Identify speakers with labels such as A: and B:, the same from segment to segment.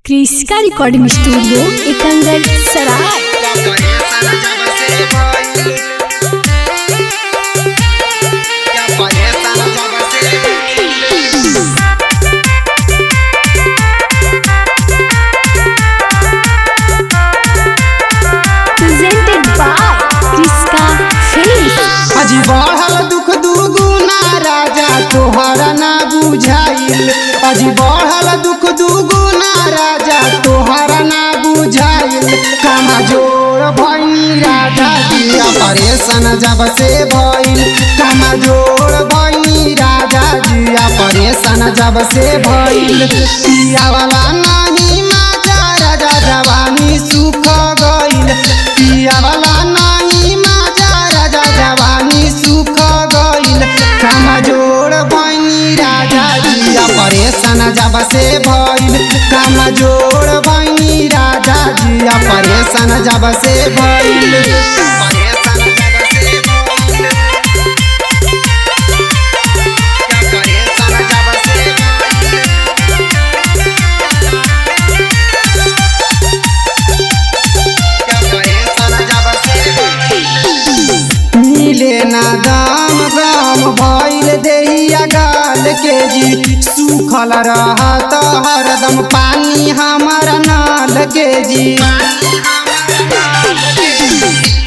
A: क्रिस्का recording studio Ekangar Sarai. Presented by Kriska films.
B: अजी बढ़ल दुख दुगुना राजा तोहरा ना बुझाइल। अजी बढ़ल दुख दुगुना राजा तोहरा ना बुझाइल। कामा जोड़ भइनी राजा जिया परेशान जब से भइल। कामा जोड़ भइनी राजा जिया परेशान जब से भइल। पिया वाला नहीं माजा राजा जवानी सुख गइल। पिया वाला नहीं माजा राजा जवानी सुख गइल। कामा जोड़ भइनी राजा जिया परेशान जब से भइल। कामा जोड़ भइनी राजा जिया परेशान जब से भइल। मिले ना दाम गाम भइल देहिया गाल के जी। सूखल रहत हरदम पानी हमारा नाल के जी।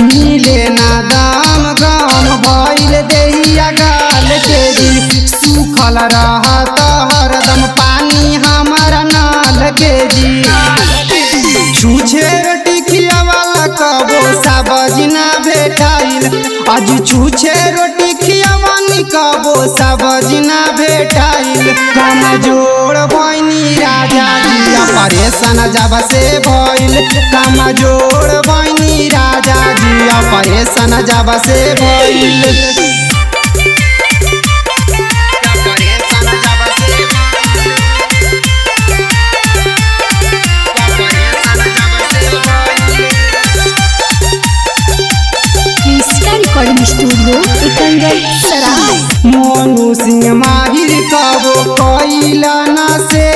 B: मिले ना दाम गाम भइल देहिया गाल के जी। सूखल रहत हरदम पानी हमारा नाल के जी। छूछे टिकिया वाला कबो सब्जी ना भेटाइल। आज छूछे रोटी खियावानी कबो सब्जी ना भेटाइल। कामा जोड़ भइनी राजा जिया परेशान जब से भइल। कामा जोड़ भइनी राजा जिया परेशान जब से भइल।
A: रिकॉर्डिंग स्टूडियो एकंगर सराय।
B: मोनू सिंह माहिर कबो कइला ना से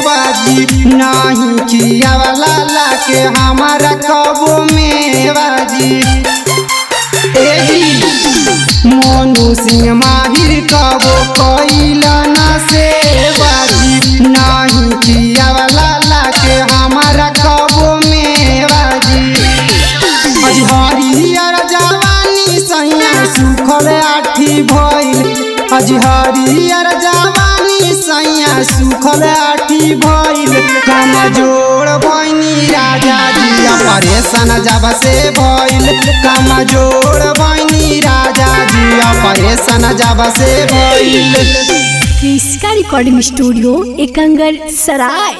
B: बाजी। नहीं किया वाला लाके हमारा कबो में बाजी। मोनू सिंह माहिर कबो कइला ना से बाजी। नहीं किया वाला लाके हमारा कबो में बाजी। अजी हरियर जवानी सैया सुखल आठी भइल। अजी हरियर जवानी सैया सुखल आठी भइल। कामा जोड़ भइनी राजा जिया परेशान जब से भइल। कामा जोड़ भइनी राजा जिया परेशान जब से भइल।
A: क्रिस्का रिकॉर्डिंग स्टूडियो एकंगर सराय।